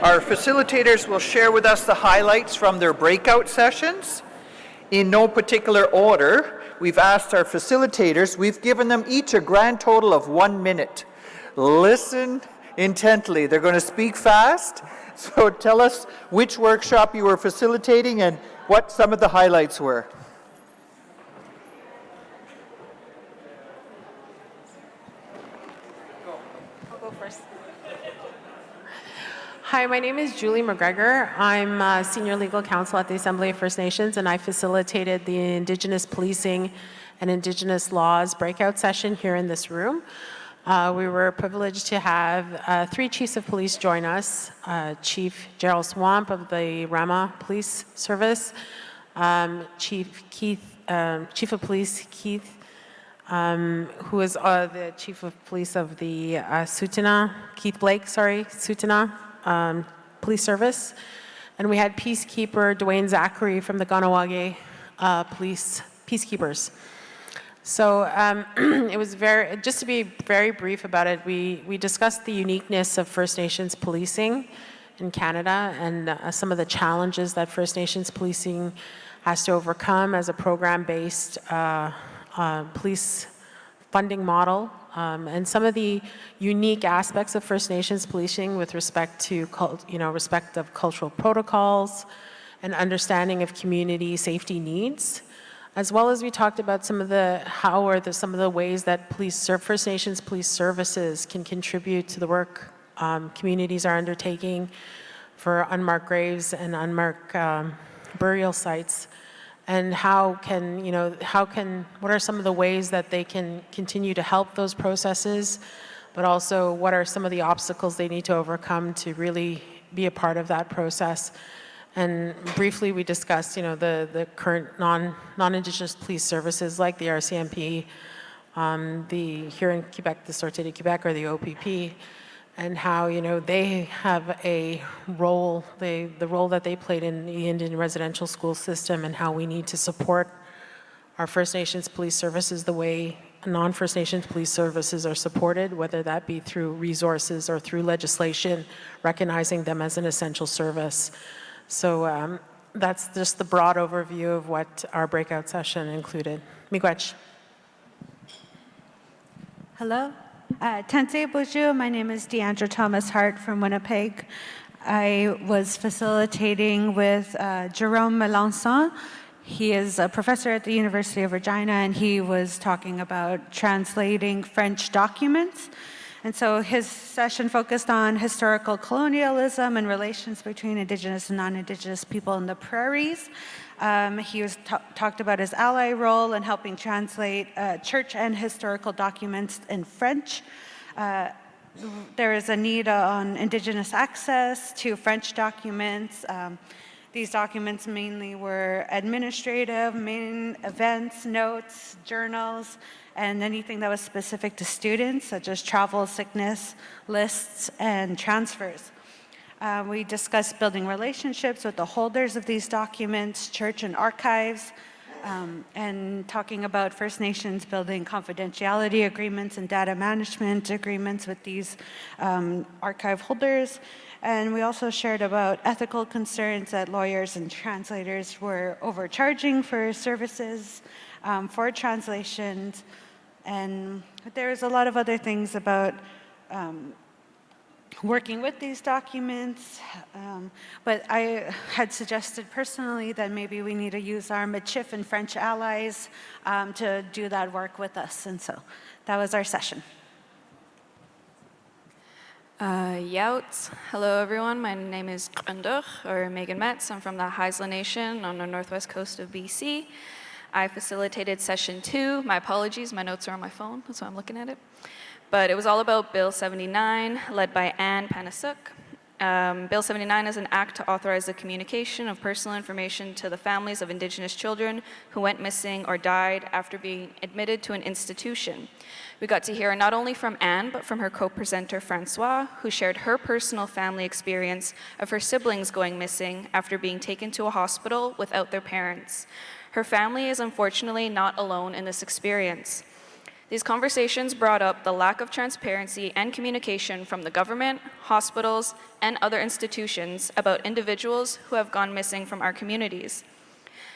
Our facilitators will share with us the highlights from their breakout sessions. In no particular order, we've asked our facilitators, we've given them each a grand total of 1 minute. Listen intently. They're going to speak fast, so tell us which workshop you were facilitating and what some of the highlights were. I'll go first. Hi, my name is Julie McGregor. I'm Senior Legal Counsel at the Assembly of First Nations, and I facilitated the Indigenous Policing and Indigenous Laws breakout session here in this room. We were privileged to have 3 chiefs of police join us, Chief Gerald Swamp of the Rama Police Service, Chief of Police Keith, who is the Chief of Police of the Tsuut'ina, Keith Blake, Tsuut'ina Police Service, and we had Peacekeeper Dwayne Zachary from the Ganawage Police Peacekeepers. So it was just to be very brief about it, we discussed the uniqueness of First Nations policing in Canada and some of the challenges that First Nations policing has to overcome as a program-based police funding model, and some of the unique aspects of First Nations policing with respect to respect of cultural protocols and understanding of community safety needs. As well as we talked about some of the ways that First Nations police services can contribute to the work communities are undertaking for unmarked graves and unmarked burial sites, and what are some of the ways that they can continue to help those processes, but also what are some of the obstacles they need to overcome to really be a part of that process. And briefly, we discussed, the current non-Indigenous police services like the RCMP, here in Quebec, the Sûreté de Québec, or the OPP, and how, they have a role, the role that they played in the Indian residential school system, and how we need to support our First Nations police services the way non-First Nations police services are supported, whether that be through resources or through legislation, recognizing them as an essential service. So that's just the broad overview of what our breakout session included. Miigwech. Hello. Tensei Bonjour. My name is Deandra Thomas Hart from Winnipeg. I was facilitating with Jerome Melanson. He is a professor at the University of Regina, and he was talking about translating French documents. And so his session focused on historical colonialism and relations between Indigenous and non-Indigenous people in the prairies. He talked about his ally role in helping translate church and historical documents in French. There is a need on Indigenous access to French documents. These documents mainly were administrative, main events, notes, journals, and anything that was specific to students, such as travel, sickness, lists, and transfers. We discussed building relationships with the holders of these documents, church and archives, and talking about First Nations building confidentiality agreements and data management agreements with these archive holders. And we also shared about ethical concerns that lawyers and translators were overcharging for services, for translations, and there's a lot of other things about working with these documents, but I had suggested personally that maybe we need to use our Michif and French allies to do that work with us, and so that was our session. Youts. Hello everyone, my name is Grandur, or Megan Metz. I'm from the Haisla Nation on the northwest coast of BC. I facilitated session 2. My apologies, my notes are on my phone, that's why I'm looking at it. But it was all about Bill 79, led by Anne Panasuk. Bill 79 is an act to authorize the communication of personal information to the families of Indigenous children who went missing or died after being admitted to an institution. We got to hear not only from Anne, but from her co-presenter Francois, who shared her personal family experience of her siblings going missing after being taken to a hospital without their parents. Her family is unfortunately not alone in this experience. These conversations brought up the lack of transparency and communication from the government, hospitals, and other institutions about individuals who have gone missing from our communities.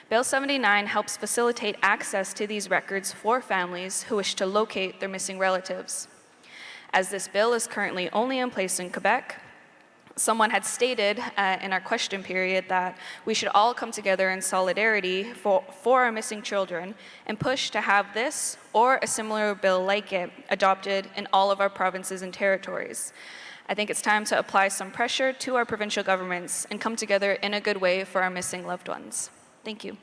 Bill 79 helps facilitate access to these records for families who wish to locate their missing relatives. As this bill is currently only in place in Quebec, someone had stated in our question period that we should all come together in solidarity for our missing children and push to have this or a similar bill like it adopted in all of our provinces and territories. I think it's time to apply some pressure to our provincial governments and come together in a good way for our missing loved ones. Thank you.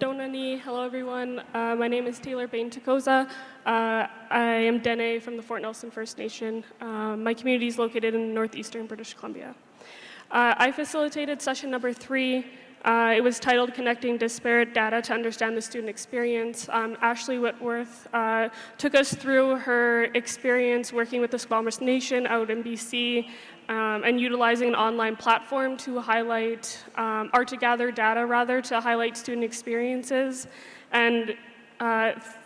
Donani, hello everyone. My name is Taylor Bain-Takoza. I am Dene from the Fort Nelson First Nation. My community is located in northeastern British Columbia. I facilitated session number 3. It was titled Connecting Disparate Data to Understand the Student Experience. Ashley Whitworth took us through her experience working with the Squamish Nation out in BC and utilizing an online platform to highlight, or to gather data rather, to highlight student experiences. And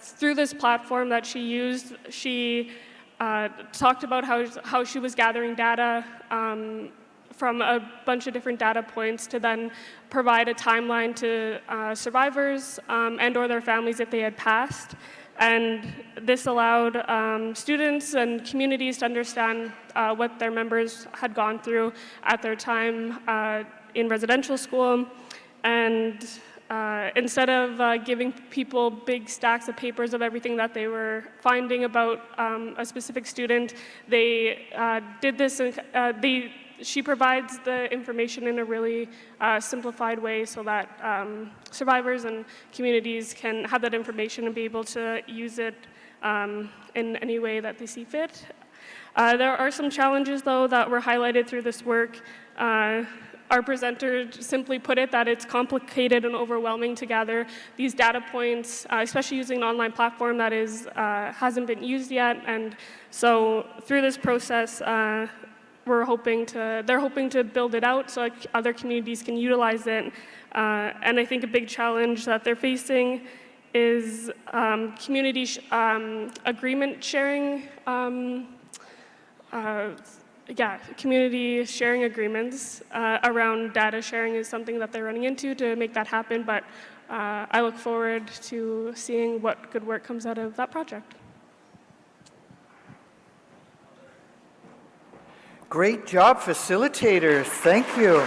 through this platform that she used, she talked about how she was gathering data from a bunch of different data points to then provide a timeline to survivors and or their families if they had passed. And this allowed students and communities to understand what their members had gone through at their time in residential school. And instead of giving people big stacks of papers of everything that they were finding about a specific student, they did this, she provides the information in a really simplified way so that survivors and communities can have that information and be able to use it in any way that they see fit. There are some challenges, though, that were highlighted through this work. Our presenter simply put it that it's complicated and overwhelming to gather these data points, especially using an online platform that hasn't been used yet. And so through this process, they're hoping to build it out so other communities can utilize it. And I think a big challenge that they're facing is community agreement sharing. Community sharing agreements around data sharing is something that they're running into to make that happen, but I look forward to seeing what good work comes out of that project. Great job, facilitators. Thank you.